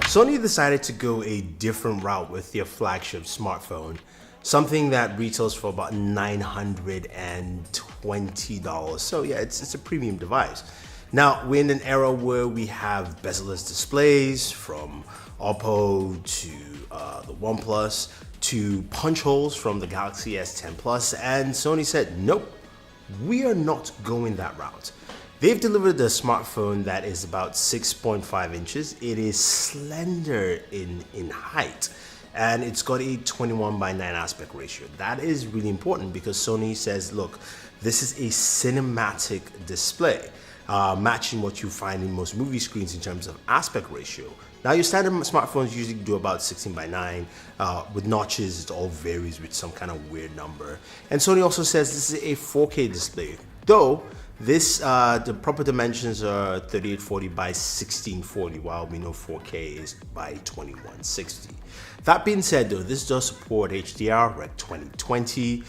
Sony decided to go a different route with their flagship smartphone, something that retails for about $920. So yeah, it's a premium device. Now, we're in an era where we have bezel-less displays from Oppo to the OnePlus to punch holes from the Galaxy S10 Plus, and Sony said, nope, we are not going that route. They've delivered a smartphone that is about 6.5 inches. It is slender in height, and it's got a 21:9 aspect ratio. That is really important because Sony says, look, this is a cinematic display, matching what you find in most movie screens in terms of aspect ratio. Now, your standard smartphones usually do about 16:9. With notches, it all varies with some kind of weird number. And Sony also says this is a 4K display, though this the proper dimensions are 3840 by 1640, while we know 4K is by 2160. That being said, though, this does support HDR, Rec 2020,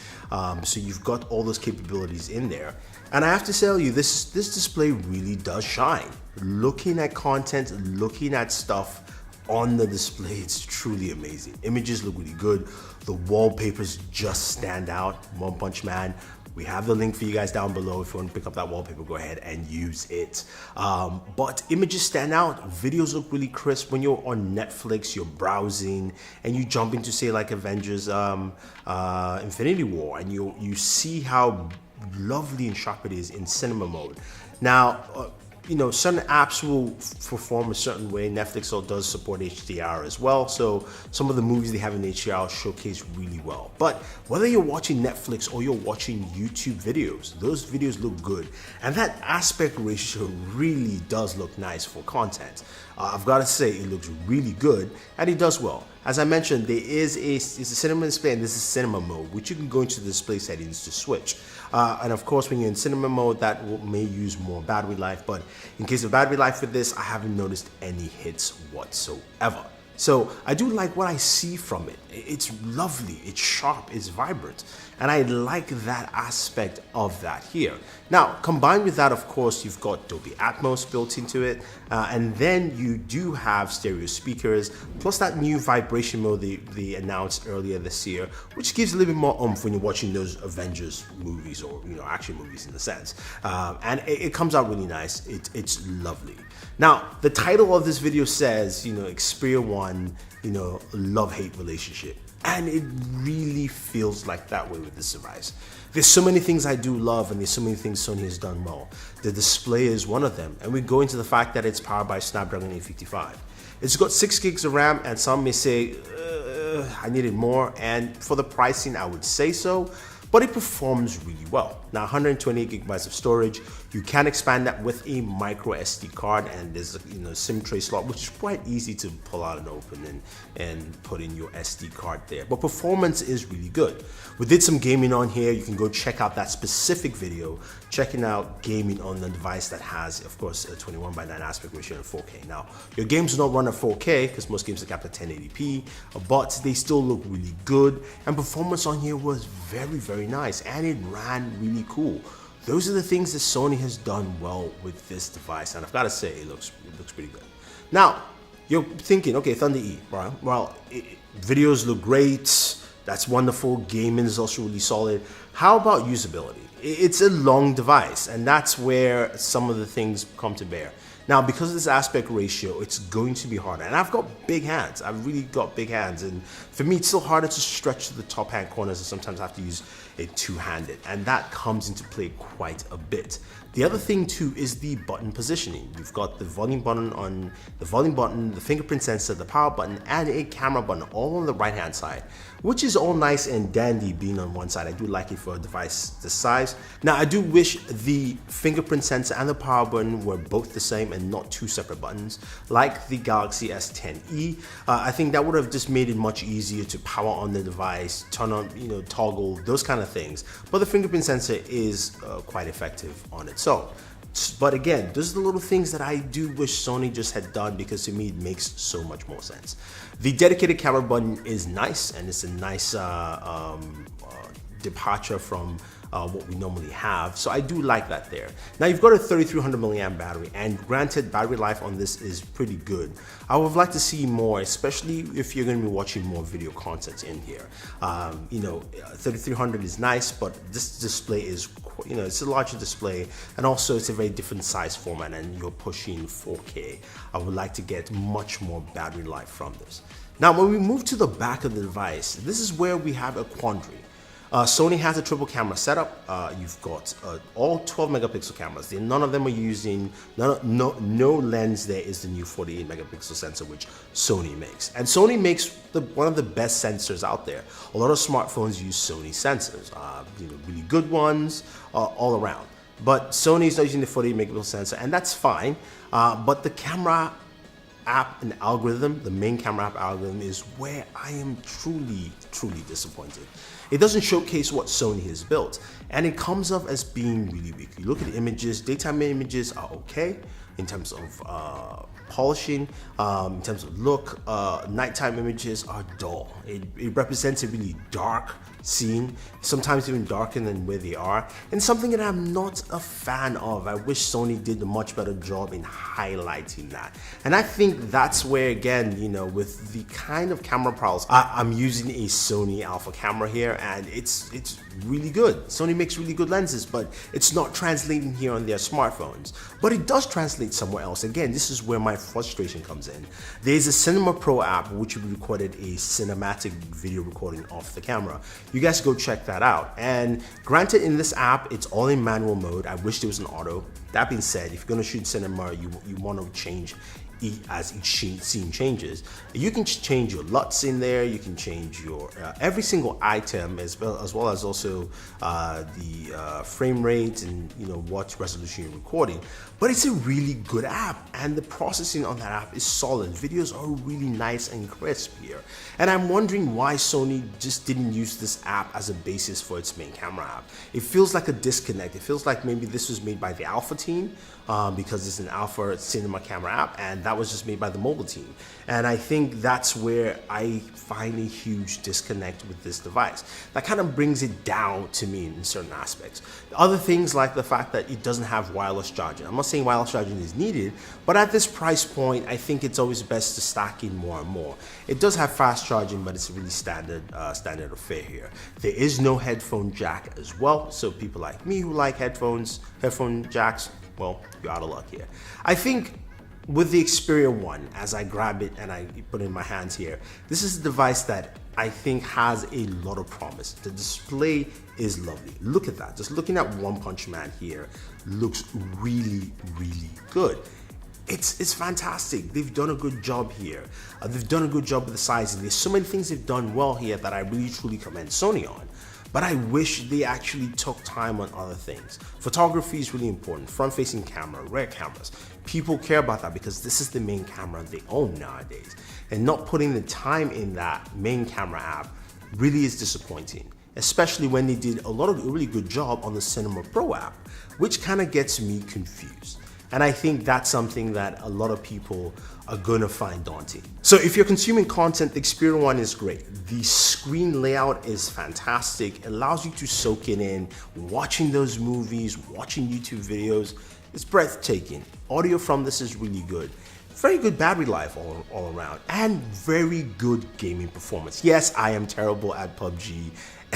so you've got all those capabilities in there. And I have to tell you, this display really does shine. Looking at content, looking at stuff on the display, it's truly amazing. Images look really good. The wallpapers just stand out. One Punch Man. We have the link for you guys down below. If you want to pick up that wallpaper, go ahead and use it. But images stand out. Videos look really crisp. When you're on Netflix, you're browsing, and you jump into, say, like Avengers Infinity War, and you see how lovely and sharp it is in cinema mode. Now, you know, certain apps will perform a certain way. Netflix does support HDR as well, so some of the movies they have in HDR showcase really well. But whether you're watching Netflix or you're watching YouTube videos, those videos look good, and that aspect ratio really does look nice for content. I've got to say, it looks really good, and it does well. As I mentioned, there is it's a cinema display, and this is cinema mode, which you can go into the display settings to switch. And of course, when you're in cinema mode, that may use more battery life, but in case of battery life with this, I haven't noticed any hits whatsoever. So I do like what I see from it. It's lovely, it's sharp, it's vibrant, and I like that aspect of that here. Now, combined with that, of course, you've got Dolby Atmos built into it, and then you do have stereo speakers, plus that new vibration mode they announced earlier this year, which gives a little bit more oomph when you're watching those Avengers movies, or action movies in a sense. And it comes out really nice. It's lovely. Now, the title of this video says, Xperia 1, love-hate relationship. And it really feels like that way with this device. There's so many things I do love, and there's so many things Sony has done well. The display is one of them, and we go into the fact that it's powered by Snapdragon 855. It's got 6 gigs of RAM, and some may say, I needed more, and for the pricing, I would say so. But it performs really well. Now, 128 gigabytes of storage. You can expand that with a micro SD card, and there's a SIM tray slot, which is quite easy to pull out and open and put in your SD card there. But performance is really good. We did some gaming on here. You can go check out that specific video, checking out gaming on the device that has, of course, a 21:9 aspect ratio and 4K. Now, your games do not run at 4K because most games are capped at 1080p, but they still look really good, and performance on here was very, very nice, and it ran really cool. Those are the things that Sony has done well with this device, and I've got to say, it looks pretty good. Now, you're thinking, okay, Thunder E, right? Well, videos look great. That's wonderful. Gaming is also really solid. How about usability? It's a long device, and that's where some of the things come to bear. Now, because of this aspect ratio, it's going to be harder. And I've got big hands. I've really got big hands. And for me, it's still harder to stretch to the top hand corners, and sometimes I have to use it two-handed. And that comes into play quite a bit. The other thing too is the button positioning. You've got the volume button, the fingerprint sensor, the power button, and a camera button all on the right-hand side, which is all nice and dandy being on one side. I do like it for a device this size. Now, I do wish the fingerprint sensor and the power button were both the same and not two separate buttons, like the Galaxy S10e. I think that would have just made it much easier to power on the device, turn on, toggle, those kind of things. But the fingerprint sensor is quite effective on its own. But again, those are the little things that I do wish Sony just had done, because to me it makes so much more sense. The dedicated camera button is nice, and it's a nice departure from what we normally have. So I do like that there. Now you've got a 3300 milliamp battery, and granted, battery life on this is pretty good. I would like to see more, especially if you're going to be watching more video content in here. 3300 is nice, but this display is, it's a larger display, and also it's a very different size format, and you're pushing 4K. I would like to get much more battery life from this. Now, when we move to the back of the device, this is where we have a quandary. Sony has a triple camera setup. You've got all 12 megapixel cameras. None of them are using, no lens there is the new 48 megapixel sensor which Sony makes. And Sony makes one of the best sensors out there. A lot of smartphones use Sony sensors, really good ones all around. But Sony is not using the 48 megapixel sensor, and that's fine. But the camera app and algorithm, the main camera app algorithm, is where I am truly disappointed. It doesn't showcase what Sony has built, and it comes off as being really weak. You look at the images, daytime images are okay in terms of polishing, in terms of look. Nighttime images are dull. It represents a really dark scene, sometimes even darker than where they are, and something that I'm not a fan of. I wish Sony did a much better job in highlighting that. And I think that's where, again, with the kind of camera prowess, I'm using a Sony Alpha camera here, and it's really good. Sony makes really good lenses, but it's not translating here on their smartphones. But it does translate somewhere else. Again, this is where my frustration comes in. There's a Cinema Pro app which recorded a cinematic video recording off the camera. You guys go check that out. And granted, in this app, it's all in manual mode. I wish there was an auto. That being said, if you're gonna shoot cinema, you want to change as each scene changes. You can change your LUTs in there. You can change your every single item, as well as also the frame rate and what resolution you're recording. But it's a really good app, and the processing on that app is solid. Videos are really nice and crisp here. And I'm wondering why Sony just didn't use this app as a basis for its main camera app. It feels like a disconnect. It feels like maybe this was made by the Alpha team because it's an Alpha cinema camera app, and that was just made by the mobile team. And I think that's where I find a huge disconnect with this device. That kind of brings it down to me in certain aspects. Other things like the fact that it doesn't have wireless charging. I'm not saying wireless charging is needed, but at this price point, I think it's always best to stack in more and more. It does have fast charging, but it's a really standard affair here. There is no headphone jack as well, so people like me who like headphone jacks, well, you're out of luck here. I think with the Xperia 1, as I grab it and I put it in my hands here, this is a device that I think has a lot of promise. The display is lovely. Look at that. Just looking at One Punch Man here looks really good. It's fantastic. They've done a good job here. They've done a good job with the sizing. There's so many things they've done well here that I really truly commend Sony on. But I wish they actually took time on other things. Photography is really important. Front-facing camera, rear cameras. People care about that because this is the main camera they own nowadays. And not putting the time in that main camera app really is disappointing, especially when they did a really good job on the Cinema Pro app, which kind of gets me confused. And I think that's something that a lot of people are gonna find daunting. So if you're consuming content, the Xperia 1 is great. The screen layout is fantastic. It allows you to soak it in, watching those movies, watching YouTube videos. It's breathtaking. Audio from this is really good. Very good battery life all around, and very good gaming performance. Yes, I am terrible at PUBG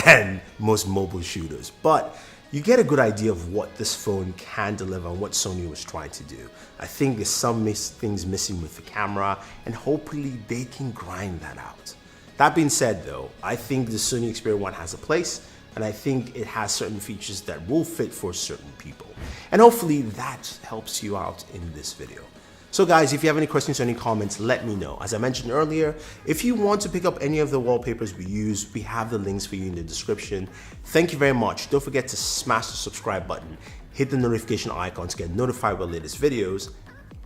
and most mobile shooters, but you get a good idea of what this phone can deliver and what Sony was trying to do. I think there's some things missing with the camera, and hopefully they can grind that out. That being said though, I think the Sony Xperia 1 has a place, and I think it has certain features that will fit for certain people. And hopefully that helps you out in this video. So guys, if you have any questions or any comments, let me know. As I mentioned earlier, if you want to pick up any of the wallpapers we use, we have the links for you in the description. Thank you very much. Don't forget to smash the subscribe button, hit the notification icon to get notified about latest videos,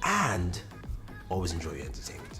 and always enjoy your entertainment.